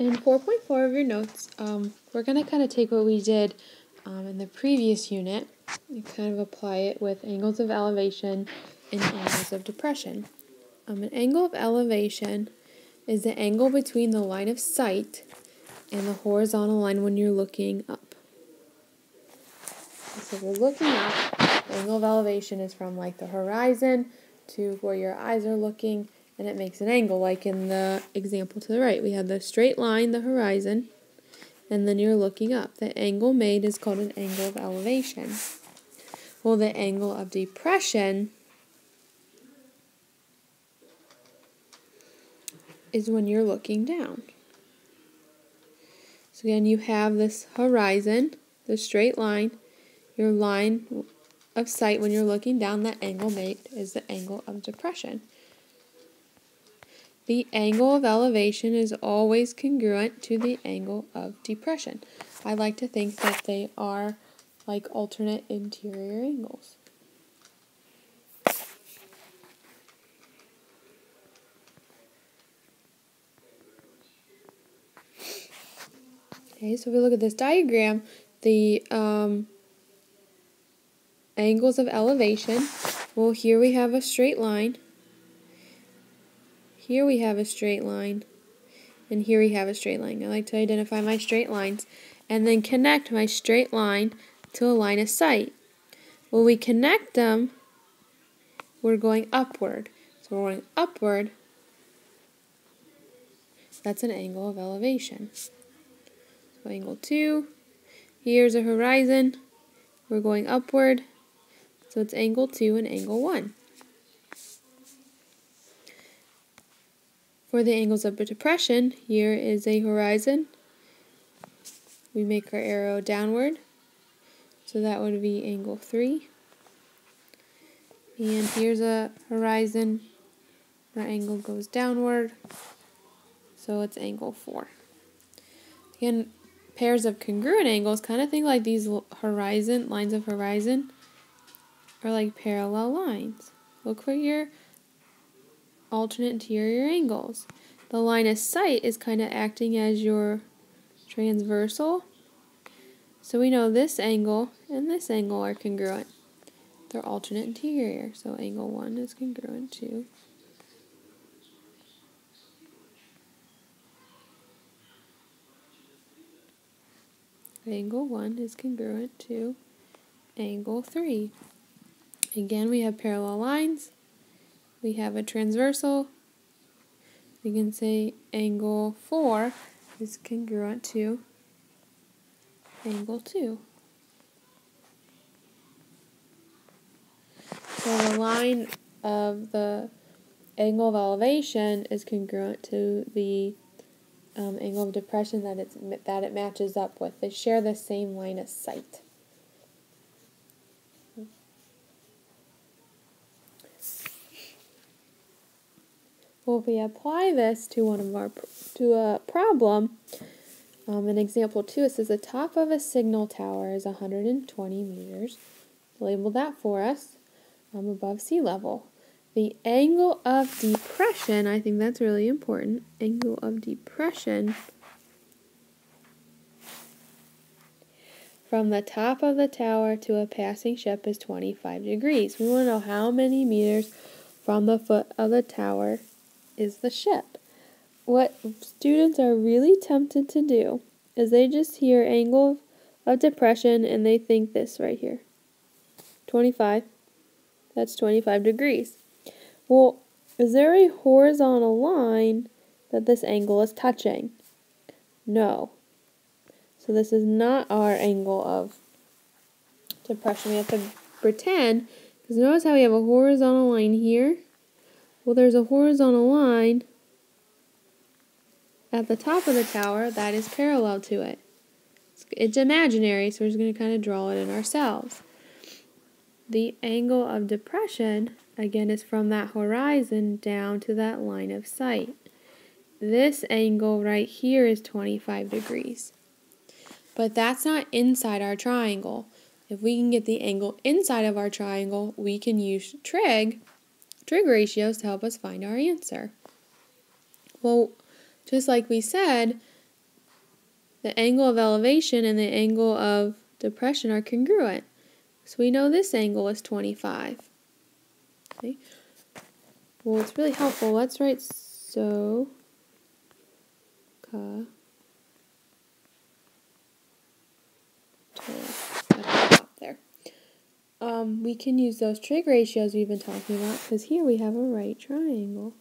In 4.4 of your notes, we're going to kind of take what we did in the previous unit and kind of apply it with angles of elevation and angles of depression. An angle of elevation is the angle between the line of sight and the horizontal line when you're looking up. So if you're looking up, the angle of elevation is from like the horizon to where your eyes are looking, and it makes an angle, like in the example to the right. We have the straight line, the horizon, and then you're looking up. The angle made is called an angle of elevation. Well, the angle of depression is when you're looking down. So again, you have this horizon, the straight line, your line of sight when you're looking down. That angle made is the angle of depression. The angle of elevation is always congruent to the angle of depression. I like to think that they are like alternate interior angles. Okay, so if we look at this diagram, the angles of elevation, well, here we have a straight line. Here we have a straight line, and here we have a straight line. I like to identify my straight lines and then connect my straight line to a line of sight. When we connect them, we're going upward. So we're going upward. That's an angle of elevation. So angle 2, here's a horizon. We're going upward. So it's angle 2 and angle 1. For the angles of depression, here is a horizon. We make our arrow downward. So that would be angle 3. And here's a horizon. Our angle goes downward. So it's angle 4. Again, pairs of congruent angles, kind of think like these lines of horizon are like parallel lines. Look for your alternate interior angles. The line of sight is kind of acting as your transversal. So we know this angle and this angle are congruent. They're alternate interior. So angle 1 is congruent to angle 1 is congruent to angle 3. Again, we have parallel lines. We have a transversal. We can say angle 4 is congruent to angle 2. So the line of the angle of elevation is congruent to the angle of depression that it matches up with. They share the same line of sight. Well, if we apply this to a problem, in example 2, it says the top of a signal tower is 120 meters. Label that for us above sea level. The angle of depression, I think that's really important, angle of depression from the top of the tower to a passing ship is 25 degrees. We want to know how many meters from the foot of the tower is the ship. What students are really tempted to do is they just hear angle of depression and they think this right here. 25. That's 25 degrees. Well, is there a horizontal line that this angle is touching? No. So this is not our angle of depression. We have to pretend, because notice how we have a horizontal line here? Well, there's a horizontal line at the top of the tower that is parallel to it. It's imaginary, so we're just going to kind of draw it in ourselves. The angle of depression, again, is from that horizon down to that line of sight. This angle right here is 25 degrees. But that's not inside our triangle. If we can get the angle inside of our triangle, we can use trig ratios to help us find our answer. Well, just like we said, the angle of elevation and the angle of depression are congruent. So we know this angle is 25. Okay. Well, it's really helpful. Let's write there. We can use those trig ratios we've been talking about because here we have a right triangle.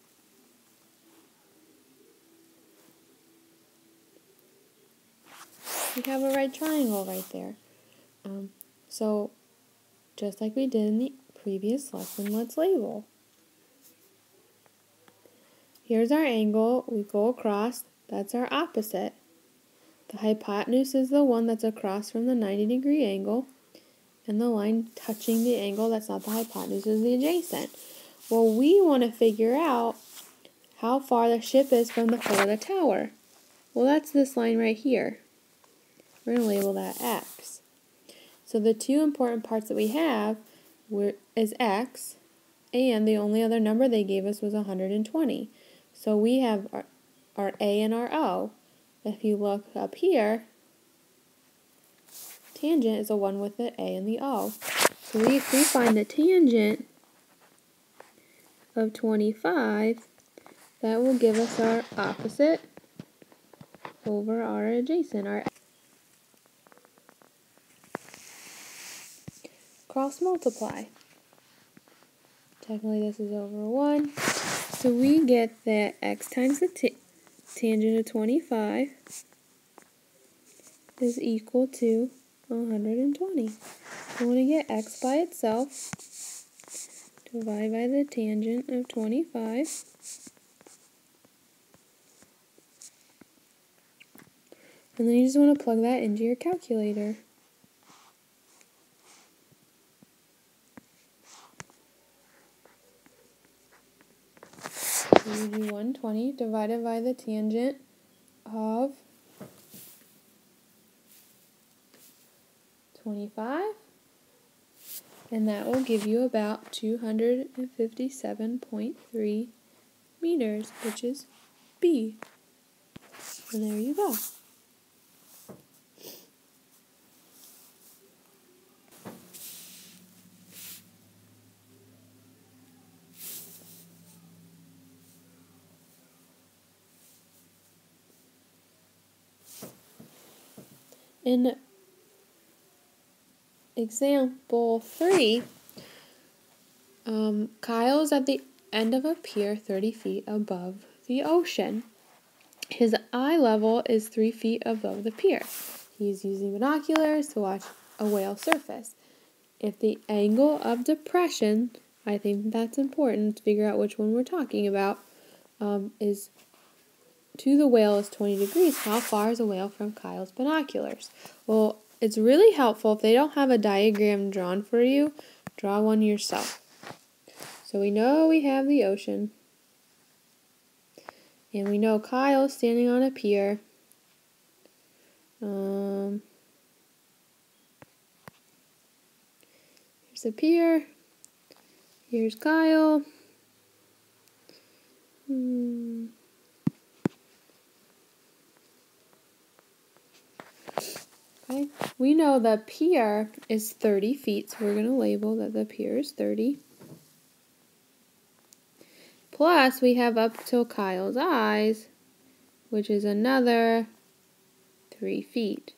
We have a right triangle right there. So just like we did in the previous lesson, let's label. Here's our angle. We go across. That's our opposite. The hypotenuse is the one that's across from the 90-degree angle. And the line touching the angle that's not the hypotenuse is the adjacent. Well, we want to figure out how far the ship is from the foot of the tower. Well, that's this line right here. We're going to label that X. So the two important parts that we have is X, and the only other number they gave us was 120. So we have our A and our O. If you look up here, tangent is the one with the A and the O. So if we find the tangent of 25, that will give us our opposite over our adjacent, our cross multiply. Technically this is over 1. So we get that X times the tangent of 25 is equal to 120. We want to get X by itself. Divide by the tangent of 25. And then you just want to plug that into your calculator. So you do 120 divided by the tangent of 25. And that will give you about 257.3 meters, which is B. And there you go. In example 3, Kyle's at the end of a pier 30 feet above the ocean. His eye level is 3 feet above the pier. He's using binoculars to watch a whale surface. If the angle of depression, I think that's important to figure out which one we're talking about, is to the whale is 20 degrees. How far is a whale from Kyle's binoculars? Well, it's really helpful if they don't have a diagram drawn for you, draw one yourself. So we know we have the ocean. And we know Kyle's standing on a pier. Here's the pier. Here's Kyle. Okay. We know the pier is 30 feet, so we're going to label that the pier is 30. Plus, we have up till Kyle's eyes, which is another 3 feet.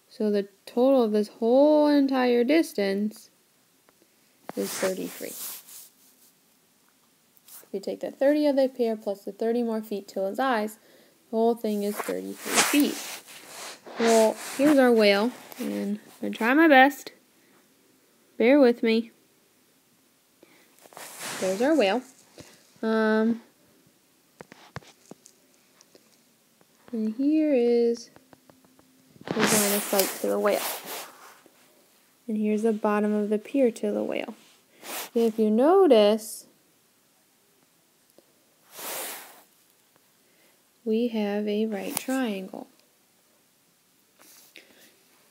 So the total of this whole entire distance is 33. If you take the 30 of the pier plus the 30 more feet till his eyes, the whole thing is 33 feet. Well, here's our whale, and I'm going to try my best. Bear with me. There's our whale. And here is his line of sight to the whale. And here's the bottom of the pier to the whale. If you notice, we have a right triangle.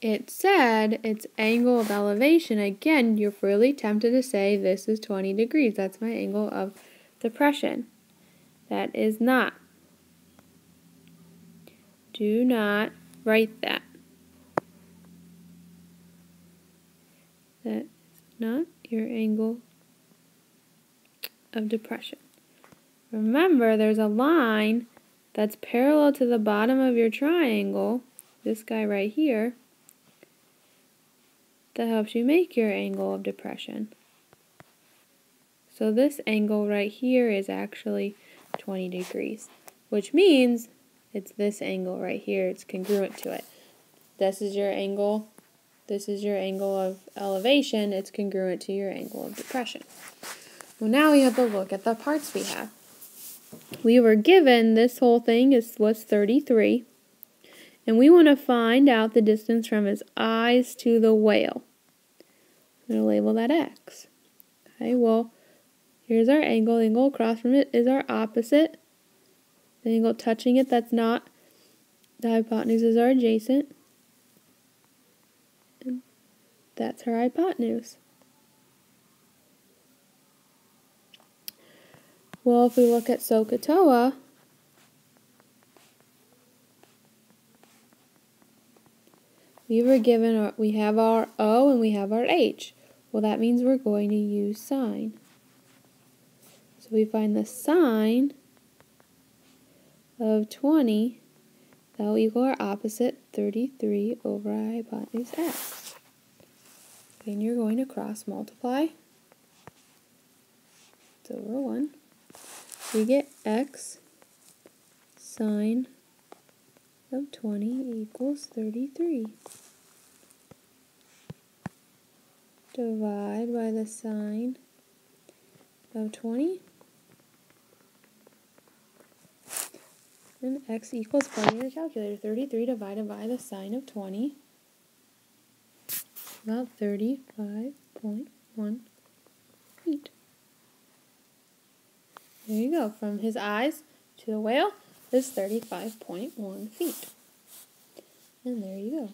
It said its angle of elevation. Again, you're really tempted to say this is 20 degrees. That's my angle of depression. That is not. Do not write that. That is not your angle of depression. Remember, there's a line that's parallel to the bottom of your triangle, this guy right here, that helps you make your angle of depression. So this angle right here is actually 20 degrees, which means it's this angle right here. It's congruent to it. This is your angle. This is your angle of elevation. It's congruent to your angle of depression. Well, now we have to look at the parts we have. We were given this whole thing was 33, and we want to find out the distance from his eyes to the whale. I'm going to label that X. Okay, well, here's our angle. The angle across from it is our opposite. The angle touching it, that's not. The hypotenuse is our adjacent. And that's our hypotenuse. Well, if we look at SOHCAHTOA, we have our O and we have our H. Well, that means we're going to use sine. So we find the sine of 20, that will equal our opposite, 33 over our hypotenuse X. Then you're going to cross multiply. It's over 1. We get X sine of 20 equals 33. Divide by the sine of 20. And X equals, plug in your calculator, 33 divided by the sine of 20. About 35.1 feet. There you go. From his eyes to the whale is 35.1 feet. And there you go.